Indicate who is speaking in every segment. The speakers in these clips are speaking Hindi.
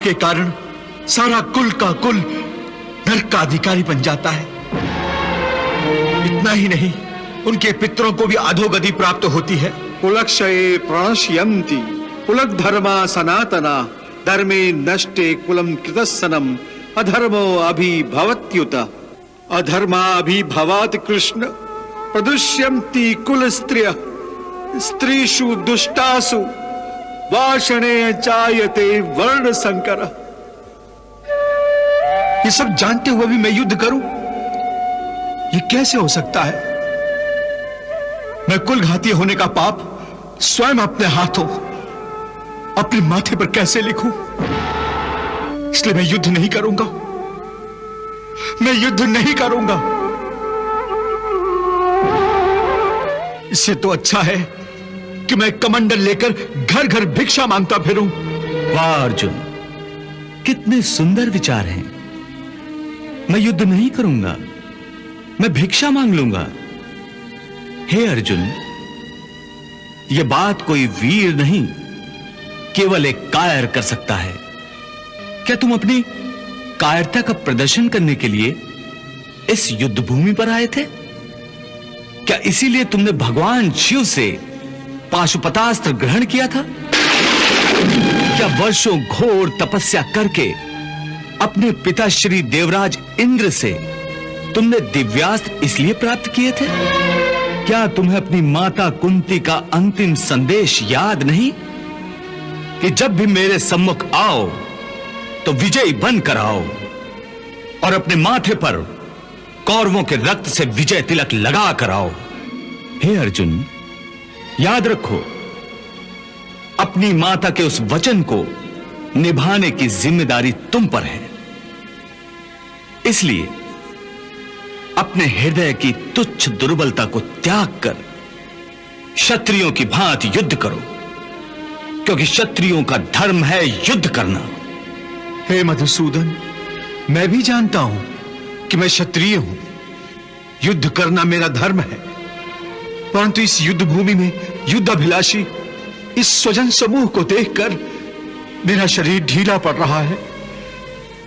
Speaker 1: के कारण सारा कुल का कुल नरक का अधिकारी बन जाता है। इतना ही नहीं, उनके पितरों को भी अधोगति प्राप्त होती है।
Speaker 2: कुलक्षये प्रणश्यन्ति कुलक धर्मा सनातना धर्मे नष्टे कुलम कृतस्सनम अधर्मो अभिभवत्युत अधर्मा अभिभवात् कृष्ण प्रदुष्यन्ति कुल स्त्रिय स्त्रीषु दुष्टासु वाषणे चायते वर्ण संकर।
Speaker 1: ये सब जानते हुए भी मैं युद्ध करूं? ये कैसे हो सकता है? मैं कुलघाती होने का पाप स्वयं अपने हाथों अपने माथे पर कैसे लिखूं? इसलिए मैं युद्ध नहीं करूंगा। मैं युद्ध नहीं करूंगा। इससे तो अच्छा है कि मैं कमंडल लेकर घर घर भिक्षा मांगता फिरूं।
Speaker 3: वाह अर्जुन, कितने सुंदर विचार हैं। मैं युद्ध नहीं करूंगा, मैं भिक्षा मांग लूंगा। हे अर्जुन, यह बात कोई वीर नहीं, केवल एक कायर कर सकता है। क्या तुम अपनी कायरता का प्रदर्शन करने के लिए इस युद्ध भूमि पर आए थे? क्या इसीलिए तुमने भगवान शिव से पाशुपतास्त्र ग्रहण किया था? क्या वर्षों घोर तपस्या करके अपने पिता श्री देवराज इंद्र से तुमने दिव्यास्त्र इसलिए प्राप्त किए थे? क्या तुम्हें अपनी माता कुंती का अंतिम संदेश याद नहीं कि जब भी मेरे सम्मुख आओ तो विजयी बनकर आओ और अपने माथे पर कौरवों के रक्त से विजय तिलक लगा कर आओ? हे अर्जुन, याद रखो, अपनी माता के उस वचन को निभाने की जिम्मेदारी तुम पर है। इसलिए अपने हृदय की तुच्छ दुर्बलता को त्याग कर क्षत्रियों की भांति युद्ध करो, क्योंकि क्षत्रियों का धर्म है युद्ध करना।
Speaker 1: हे मधुसूदन, मैं भी जानता हूं कि मैं क्षत्रिय हूं, युद्ध करना मेरा धर्म है। परंतु इस युद्ध भूमि में युद्धाभिलाषी इस स्वजन समूह को देखकर मेरा शरीर ढीला पड़ रहा है,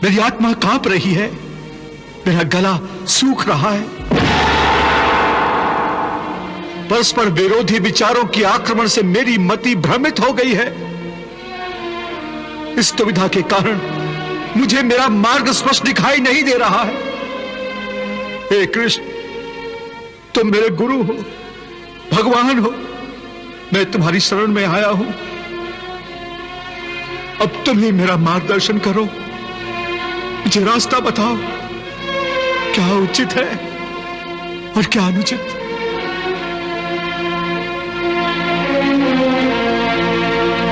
Speaker 1: मेरी आत्मा कांप रही है, मेरा गला सूख रहा है। परस्पर विरोधी विचारों के आक्रमण से मेरी मति भ्रमित हो गई है। इस दुविधा के कारण मुझे मेरा मार्ग स्पष्ट दिखाई नहीं दे रहा है। हे कृष्ण, तुम मेरे गुरु हो, भगवान हो, मैं तुम्हारी शरण में आया हूं। अब तुम ही मेरा मार्गदर्शन करो, मुझे रास्ता बताओ, क्या उचित है और क्या अनुचित।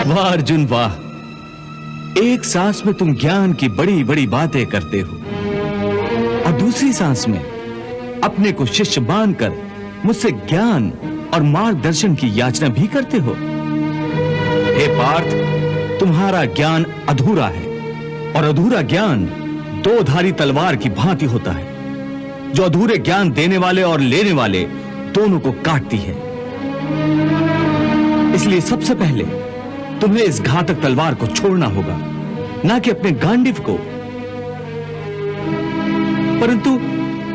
Speaker 3: वाह अर्जुन वाह, एक सांस में तुम ज्ञान की बड़ी बड़ी बातें करते हो और दूसरी सांस में अपने को शिष्य मानकर मुझसे ज्ञान और मार्गदर्शन की याचना भी करते हो। हे पार्थ, तुम्हारा ज्ञान अधूरा है और अधूरा ज्ञान दो धारी तलवार की भांति होता है, जो अधूरे ज्ञान देने वाले और लेने वाले दोनों को काटती है। इसलिए सबसे पहले तुम्हें इस घातक तलवार को छोड़ना होगा, ना कि अपने गांडीव को। परंतु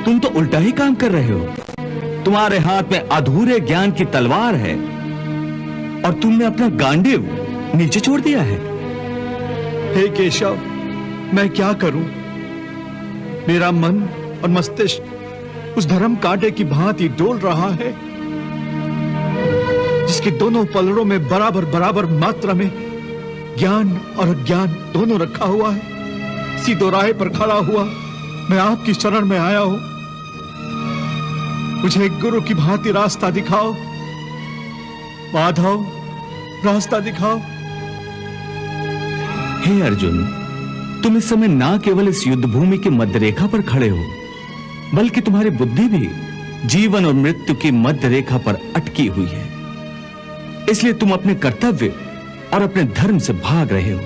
Speaker 3: तुम तो उल्टा ही काम कर रहे हो। तुम्हारे हाथ में अधूरे ज्ञान की तलवार है और तुमने अपना गांडीव नीचे छोड़ दिया है।
Speaker 1: हे केशव, मैं क्या करूं? मेरा मन और मस्तिष्क उस धर्म कांटे की भांति डोल रहा है, जिसके दोनों पलड़ों में बराबर बराबर मात्रा में ज्ञान और अज्ञान दोनों रखा हुआ है। इसी दोराहे पर खड़ा हुआ मैं आपकी शरण में आया हूं। मुझे एक गुरु की भांति रास्ता दिखाओ माधव, रास्ता दिखाओ।
Speaker 3: हे अर्जुन, तुम इस समय ना केवल इस युद्ध भूमि की मध्य रेखा पर खड़े हो, बल्कि तुम्हारी बुद्धि भी जीवन और मृत्यु की मध्य रेखा पर अटकी हुई है। इसलिए तुम अपने कर्तव्य और अपने धर्म से भाग रहे हो।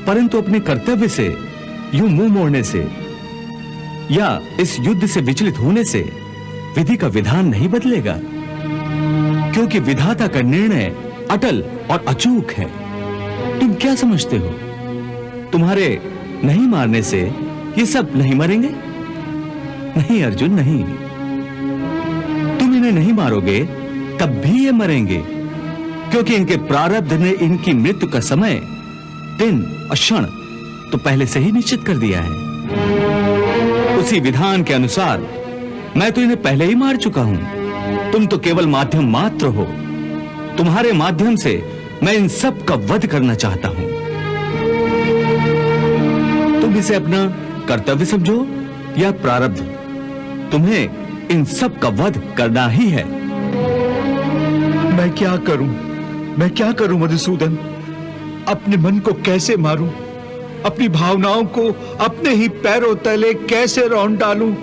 Speaker 3: परंतु अपने कर्तव्य से यूं मुंह मोड़ने से या इस युद्ध से विचलित होने से विधि का विधान नहीं बदलेगा, क्योंकि विधाता का निर्णय अटल और अचूक है। तुम क्या समझते हो तुम्हारे नहीं मारने से ये सब नहीं मरेंगे? नहीं अर्जुन, नहीं। तुम इन्हें नहीं मारोगे तब भी ये मरेंगे, क्योंकि इनके प्रारब्ध ने इनकी मृत्यु का समय, दिन और क्षण तो पहले से ही निश्चित कर दिया है। उसी विधान के अनुसार मैं तो इन्हें पहले ही मार चुका हूं। तुम तो केवल माध्यम मात्र हो। तुम्हारे माध्यम से मैं इन सब का वध करना चाहता हूं। तुम इसे अपना कर्तव्य समझो या प्रारब्ध, तुम्हें इन सब का वध करना ही है।
Speaker 1: मैं क्या करूं मधुसूदन? अपने मन को कैसे मारूं? अपनी भावनाओं को अपने ही पैरों तले कैसे रौंद डालूं?